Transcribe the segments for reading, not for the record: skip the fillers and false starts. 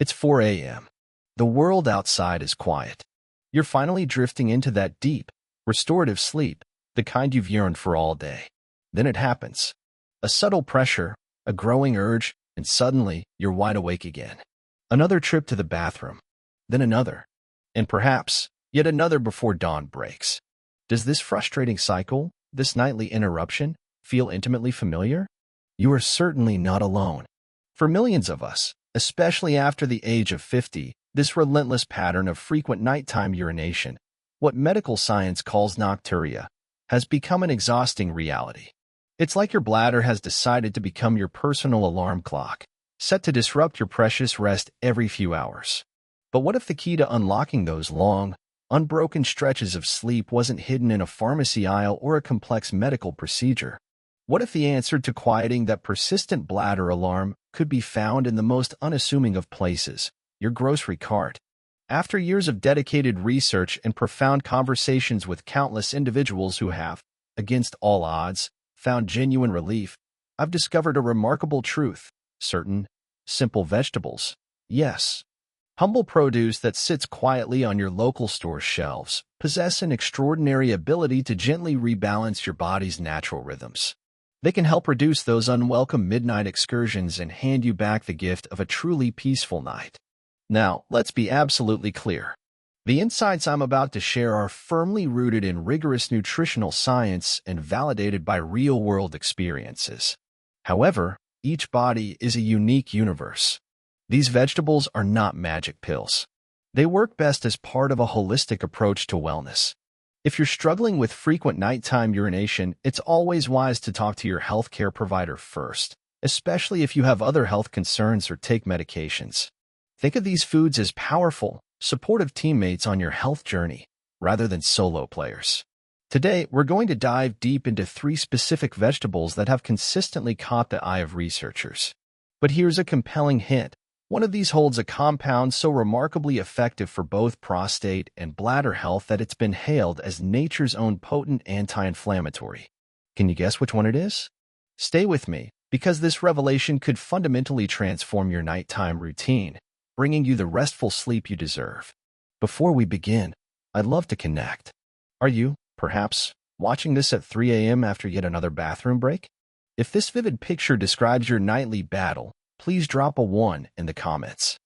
It's 4 a.m. The world outside is quiet. You're finally drifting into that deep, restorative sleep, the kind you've yearned for all day. Then it happens. A subtle pressure, a growing urge, and suddenly you're wide awake again. Another trip to the bathroom, then another, and perhaps yet another before dawn breaks. Does this frustrating cycle, this nightly interruption, feel intimately familiar? You are certainly not alone. For millions of us, especially after the age of 50, this relentless pattern of frequent nighttime urination, what medical science calls nocturia, has become an exhausting reality. It's like your bladder has decided to become your personal alarm clock, set to disrupt your precious rest every few hours. But what if the key to unlocking those long, unbroken stretches of sleep wasn't hidden in a pharmacy aisle or a complex medical procedure? What if the answer to quieting that persistent bladder alarm could be found in the most unassuming of places, your grocery cart? After years of dedicated research and profound conversations with countless individuals who have, against all odds, found genuine relief, I've discovered a remarkable truth. Certain, simple vegetables, yes, humble produce that sits quietly on your local store shelves, possess an extraordinary ability to gently rebalance your body's natural rhythms. They can help reduce those unwelcome midnight excursions and hand you back the gift of a truly peaceful night. Now, let's be absolutely clear. The insights I'm about to share are firmly rooted in rigorous nutritional science and validated by real-world experiences. However, each body is a unique universe. These vegetables are not magic pills. They work best as part of a holistic approach to wellness. If you're struggling with frequent nighttime urination, it's always wise to talk to your healthcare provider first, especially if you have other health concerns or take medications. Think of these foods as powerful, supportive teammates on your health journey, rather than solo players. Today, we're going to dive deep into 3 specific vegetables that have consistently caught the eye of researchers. But here's a compelling hint. One of these holds a compound so remarkably effective for both prostate and bladder health that it's been hailed as nature's own potent anti-inflammatory. Can you guess which one it is? Stay with me, because this revelation could fundamentally transform your nighttime routine, bringing you the restful sleep you deserve. Before we begin, I'd love to connect. Are you, perhaps, watching this at 3 a.m. after yet another bathroom break? If this vivid picture describes your nightly battle, please drop a 1 in the comments.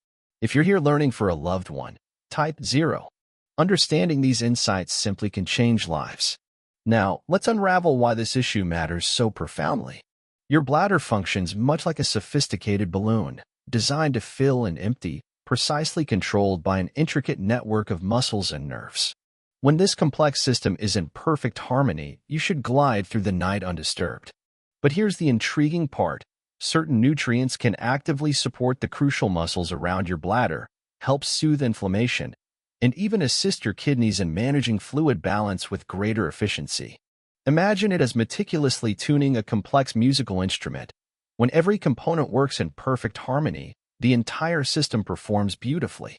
If you're here learning for a loved one, type 0. Understanding these insights simply can change lives. Now, let's unravel why this issue matters so profoundly. Your bladder functions much like a sophisticated balloon, designed to fill and empty, precisely controlled by an intricate network of muscles and nerves. When this complex system is in perfect harmony, you should glide through the night undisturbed. But here's the intriguing part. Certain nutrients can actively support the crucial muscles around your bladder, help soothe inflammation, and even assist your kidneys in managing fluid balance with greater efficiency. Imagine it as meticulously tuning a complex musical instrument. When every component works in perfect harmony, the entire system performs beautifully.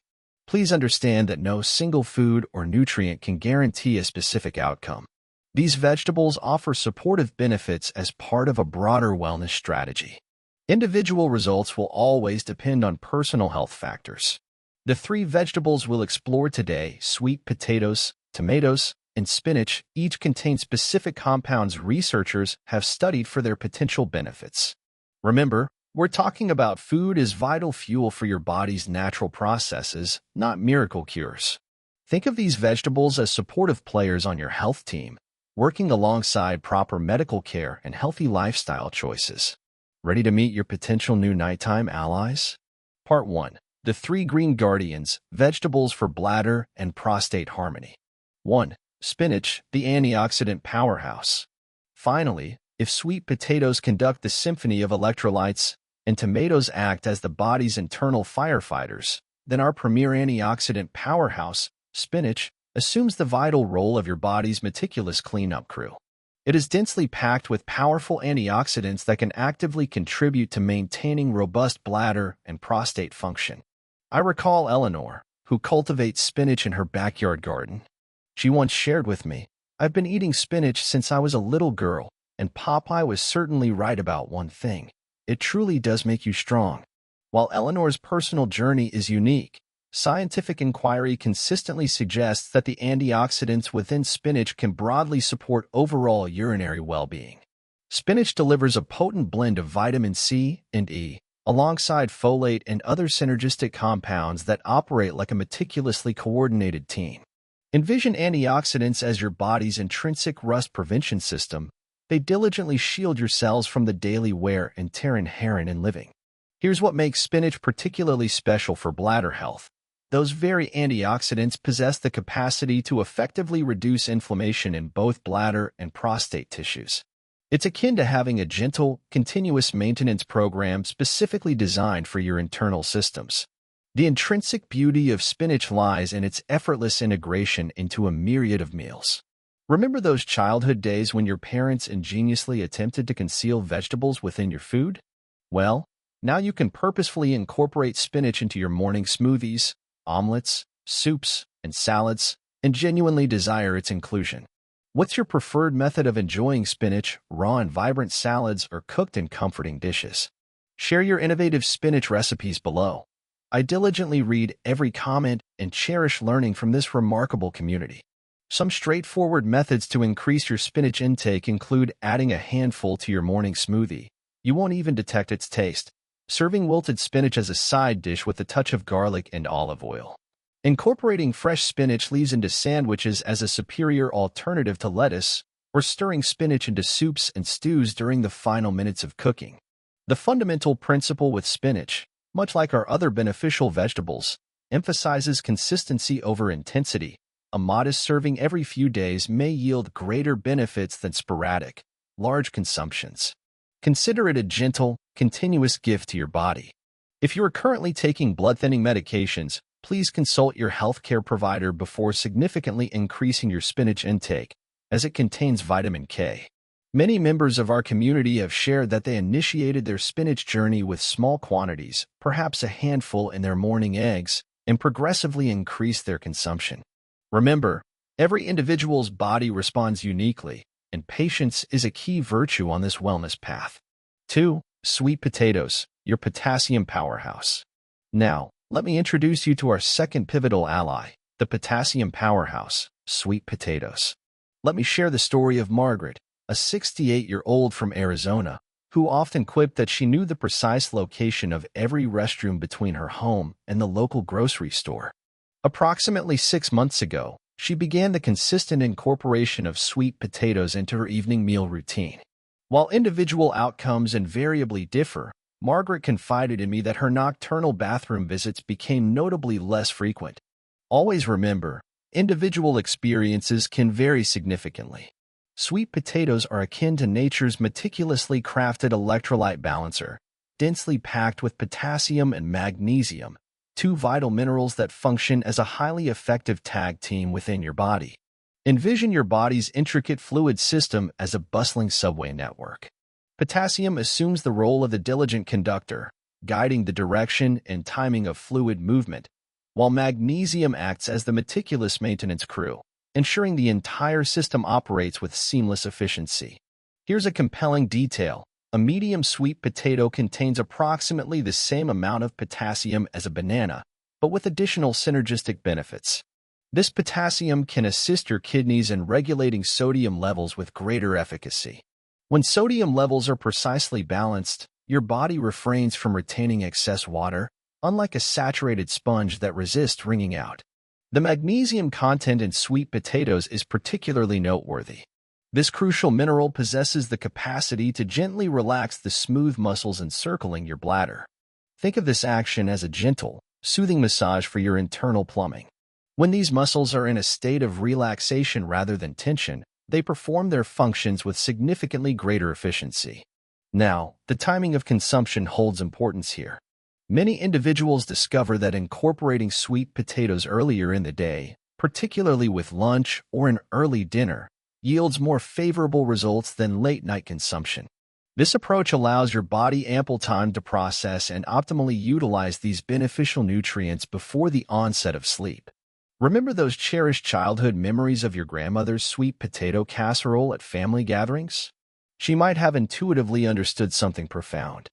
Please understand that no single food or nutrient can guarantee a specific outcome. These vegetables offer supportive benefits as part of a broader wellness strategy. Individual results will always depend on personal health factors. The 3 vegetables we'll explore today, sweet potatoes, tomatoes, and spinach, each contain specific compounds researchers have studied for their potential benefits. Remember, we're talking about food as vital fuel for your body's natural processes, not miracle cures. Think of these vegetables as supportive players on your health team, working alongside proper medical care and healthy lifestyle choices. Ready to meet your potential new nighttime allies? Part 1. The 3 Green Guardians, Vegetables for Bladder and Prostate Harmony. 1. Spinach, the antioxidant powerhouse. Finally, if sweet potatoes conduct the symphony of electrolytes and tomatoes act as the body's internal firefighters, then our premier antioxidant powerhouse, spinach, assumes the vital role of your body's meticulous cleanup crew. It is densely packed with powerful antioxidants that can actively contribute to maintaining robust bladder and prostate function. I recall Eleanor, who cultivates spinach in her backyard garden. She once shared with me, "I've been eating spinach since I was a little girl, and Popeye was certainly right about one thing. It truly does make you strong." While Eleanor's personal journey is unique, scientific inquiry consistently suggests that the antioxidants within spinach can broadly support overall urinary well-being. Spinach delivers a potent blend of vitamin C and E, alongside folate and other synergistic compounds that operate like a meticulously coordinated team. Envision antioxidants as your body's intrinsic rust prevention system. They diligently shield your cells from the daily wear and tear inherent in living. Here's what makes spinach particularly special for bladder health. Those very antioxidants possess the capacity to effectively reduce inflammation in both bladder and prostate tissues. It's akin to having a gentle, continuous maintenance program specifically designed for your internal systems. The intrinsic beauty of spinach lies in its effortless integration into a myriad of meals. Remember those childhood days when your parents ingeniously attempted to conceal vegetables within your food? Well, now you can purposefully incorporate spinach into your morning smoothies, omelets, soups, and salads, and genuinely desire its inclusion. What's your preferred method of enjoying spinach, raw and vibrant salads, or cooked and comforting dishes? Share your innovative spinach recipes below. I diligently read every comment and cherish learning from this remarkable community. Some straightforward methods to increase your spinach intake include adding a handful to your morning smoothie. You won't even detect its taste. Serving wilted spinach as a side dish with a touch of garlic and olive oil. Incorporating fresh spinach leaves into sandwiches as a superior alternative to lettuce, or stirring spinach into soups and stews during the final minutes of cooking. The fundamental principle with spinach, much like our other beneficial vegetables, emphasizes consistency over intensity. A modest serving every few days may yield greater benefits than sporadic, large consumptions. Consider it a gentle, continuous gift to your body. If you are currently taking blood-thinning medications, please consult your healthcare provider before significantly increasing your spinach intake, as it contains vitamin K. Many members of our community have shared that they initiated their spinach journey with small quantities, perhaps a handful in their morning eggs, and progressively increased their consumption. Remember, every individual's body responds uniquely, and patience is a key virtue on this wellness path. 2. Sweet potatoes, your potassium powerhouse. Now, let me introduce you to our second pivotal ally, the potassium powerhouse, sweet potatoes. Let me share the story of Margaret, a 68-year-old from Arizona, who often quipped that she knew the precise location of every restroom between her home and the local grocery store. Approximately 6 months ago, she began the consistent incorporation of sweet potatoes into her evening meal routine. While individual outcomes invariably differ, Margaret confided in me that her nocturnal bathroom visits became notably less frequent. Always remember, individual experiences can vary significantly. Sweet potatoes are akin to nature's meticulously crafted electrolyte balancer, densely packed with potassium and magnesium, two vital minerals that function as a highly effective tag team within your body. Envision your body's intricate fluid system as a bustling subway network. Potassium assumes the role of the diligent conductor, guiding the direction and timing of fluid movement, while magnesium acts as the meticulous maintenance crew, ensuring the entire system operates with seamless efficiency. Here's a compelling detail. A medium sweet potato contains approximately the same amount of potassium as a banana, but with additional synergistic benefits. This potassium can assist your kidneys in regulating sodium levels with greater efficacy. When sodium levels are precisely balanced, your body refrains from retaining excess water, unlike a saturated sponge that resists wringing out. The magnesium content in sweet potatoes is particularly noteworthy. This crucial mineral possesses the capacity to gently relax the smooth muscles encircling your bladder. Think of this action as a gentle, soothing massage for your internal plumbing. When these muscles are in a state of relaxation rather than tension, they perform their functions with significantly greater efficiency. Now, the timing of consumption holds importance here. Many individuals discover that incorporating sweet potatoes earlier in the day, particularly with lunch or an early dinner, yields more favorable results than late-night consumption. This approach allows your body ample time to process and optimally utilize these beneficial nutrients before the onset of sleep. Remember those cherished childhood memories of your grandmother's sweet potato casserole at family gatherings? She might have intuitively understood something profound.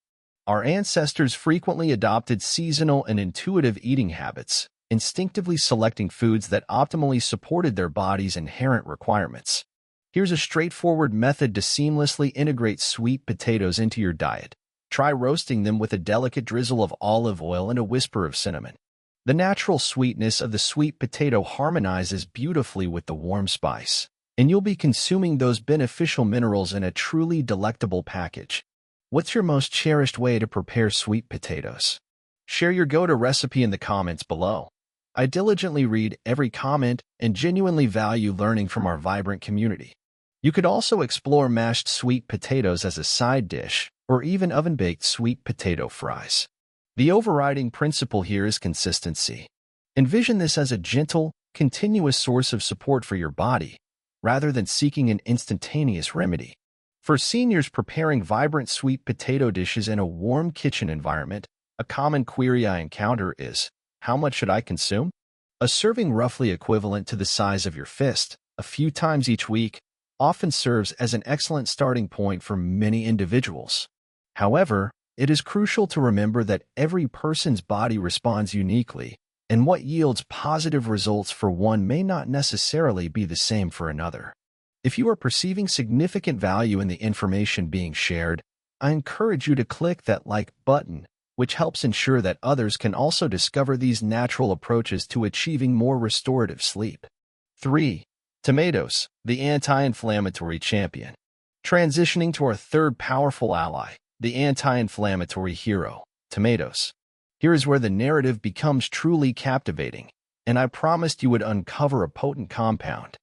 Our ancestors frequently adopted seasonal and intuitive eating habits, instinctively selecting foods that optimally supported their body's inherent requirements. Here's a straightforward method to seamlessly integrate sweet potatoes into your diet. Try roasting them with a delicate drizzle of olive oil and a whisper of cinnamon. The natural sweetness of the sweet potato harmonizes beautifully with the warm spice, and you'll be consuming those beneficial minerals in a truly delectable package. What's your most cherished way to prepare sweet potatoes? Share your go-to recipe in the comments below. I diligently read every comment and genuinely value learning from our vibrant community. You could also explore mashed sweet potatoes as a side dish, or even oven-baked sweet potato fries. The overriding principle here is consistency. Envision this as a gentle, continuous source of support for your body, rather than seeking an instantaneous remedy. For seniors preparing vibrant sweet potato dishes in a warm kitchen environment, a common query I encounter is, how much should I consume? A serving roughly equivalent to the size of your fist, a few times each week, often serves as an excellent starting point for many individuals. However, it is crucial to remember that every person's body responds uniquely, and what yields positive results for one may not necessarily be the same for another. If you are perceiving significant value in the information being shared, I encourage you to click that like button, which helps ensure that others can also discover these natural approaches to achieving more restorative sleep. 3. Tomatoes, the anti-inflammatory champion. Transitioning to our third powerful ally, the anti-inflammatory hero, tomatoes. Here is where the narrative becomes truly captivating, and I promised you would uncover a potent compound.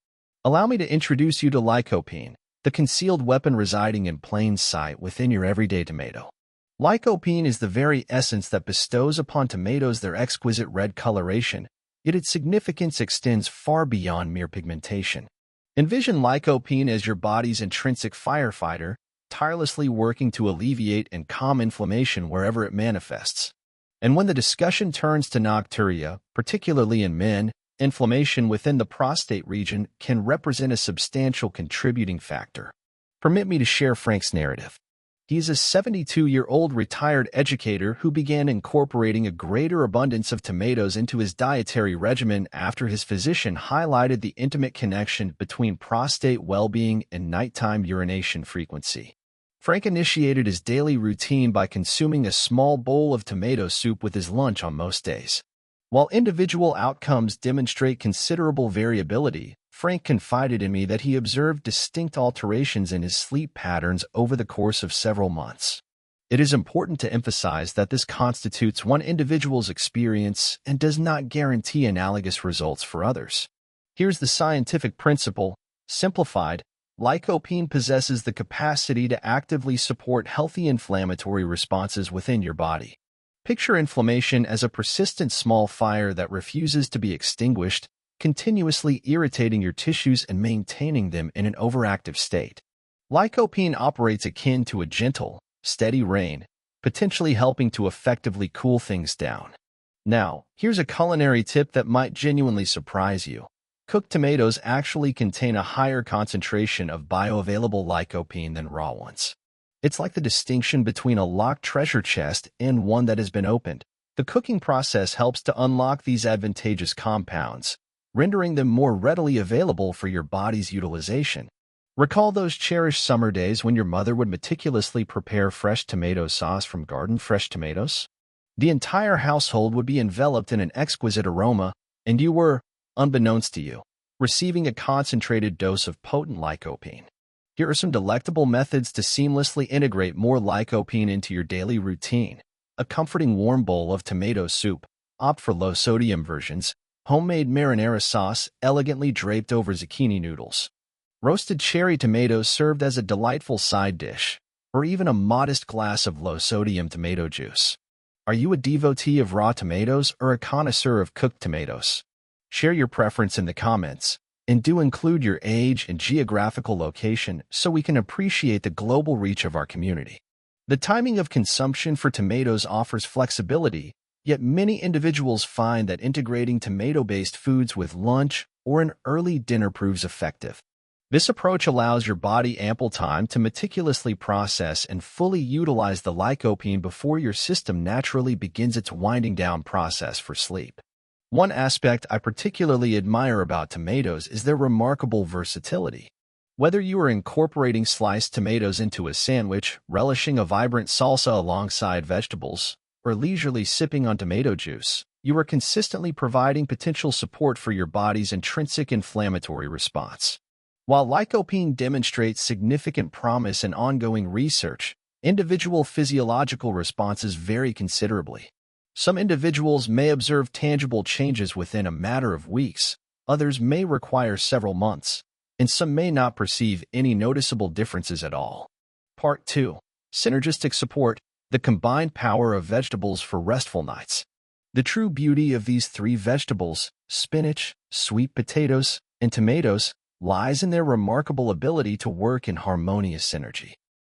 Allow me to introduce you to lycopene, the concealed weapon residing in plain sight within your everyday tomato. Lycopene is the very essence that bestows upon tomatoes their exquisite red coloration, yet its significance extends far beyond mere pigmentation. Envision lycopene as your body's intrinsic firefighter, tirelessly working to alleviate and calm inflammation wherever it manifests. And when the discussion turns to nocturia, particularly in men, inflammation within the prostate region can represent a substantial contributing factor. Permit me to share Frank's narrative. He is a 72-year-old retired educator who began incorporating a greater abundance of tomatoes into his dietary regimen after his physician highlighted the intimate connection between prostate well-being and nighttime urination frequency. Frank initiated his daily routine by consuming a small bowl of tomato soup with his lunch on most days. While individual outcomes demonstrate considerable variability, Frank confided in me that he observed distinct alterations in his sleep patterns over the course of several months. It is important to emphasize that this constitutes one individual's experience and does not guarantee analogous results for others. Here's the scientific principle. Simplified, lycopene possesses the capacity to actively support healthy inflammatory responses within your body. Picture inflammation as a persistent small fire that refuses to be extinguished, continuously irritating your tissues and maintaining them in an overactive state. Lycopene operates akin to a gentle, steady rain, potentially helping to effectively cool things down. Now, here's a culinary tip that might genuinely surprise you. Cooked tomatoes actually contain a higher concentration of bioavailable lycopene than raw ones. It's like the distinction between a locked treasure chest and one that has been opened. The cooking process helps to unlock these advantageous compounds, rendering them more readily available for your body's utilization. Recall those cherished summer days when your mother would meticulously prepare fresh tomato sauce from garden-fresh tomatoes? The entire household would be enveloped in an exquisite aroma, and you were, unbeknownst to you, receiving a concentrated dose of potent lycopene. Here are some delectable methods to seamlessly integrate more lycopene into your daily routine. A comforting warm bowl of tomato soup. Opt for low-sodium versions. Homemade marinara sauce elegantly draped over zucchini noodles. Roasted cherry tomatoes served as a delightful side dish, or even a modest glass of low-sodium tomato juice. Are you a devotee of raw tomatoes or a connoisseur of cooked tomatoes? Share your preference in the comments. And do include your age and geographical location so we can appreciate the global reach of our community. The timing of consumption for tomatoes offers flexibility, yet many individuals find that integrating tomato-based foods with lunch or an early dinner proves effective. This approach allows your body ample time to meticulously process and fully utilize the lycopene before your system naturally begins its winding down process for sleep. One aspect I particularly admire about tomatoes is their remarkable versatility. Whether you are incorporating sliced tomatoes into a sandwich, relishing a vibrant salsa alongside vegetables, or leisurely sipping on tomato juice, you are consistently providing potential support for your body's intrinsic inflammatory response. While lycopene demonstrates significant promise in ongoing research, individual physiological responses vary considerably. Some individuals may observe tangible changes within a matter of weeks, others may require several months, and some may not perceive any noticeable differences at all. Part 2. Synergistic support, the combined power of vegetables for restful nights. The true beauty of these three vegetables, spinach, sweet potatoes, and tomatoes, lies in their remarkable ability to work in harmonious synergy.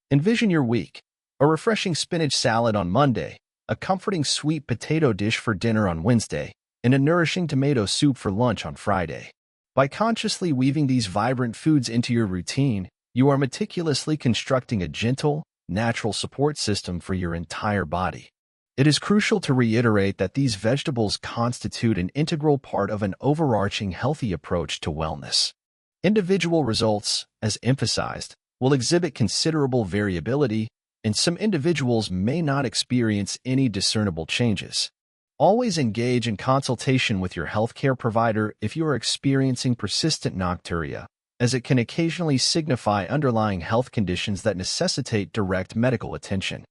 Envision your week: a refreshing spinach salad on Monday, a comforting sweet potato dish for dinner on Wednesday, and a nourishing tomato soup for lunch on Friday. By consciously weaving these vibrant foods into your routine, you are meticulously constructing a gentle, natural support system for your entire body. It is crucial to reiterate that these vegetables constitute an integral part of an overarching healthy approach to wellness. Individual results, as emphasized, will exhibit considerable variability, and some individuals may not experience any discernible changes. Always engage in consultation with your healthcare provider if you are experiencing persistent nocturia, as it can occasionally signify underlying health conditions that necessitate direct medical attention.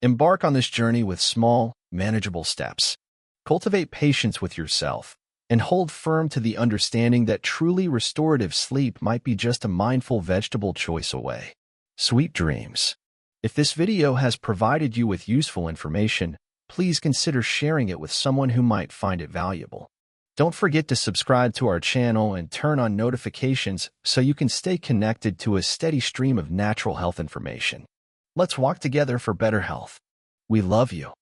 Embark on this journey with small, manageable steps. Cultivate patience with yourself, and hold firm to the understanding that truly restorative sleep might be just a mindful vegetable choice away. Sweet dreams. If this video has provided you with useful information, please consider sharing it with someone who might find it valuable. Don't forget to subscribe to our channel and turn on notifications so you can stay connected to a steady stream of natural health information. Let's walk together for better health. We love you.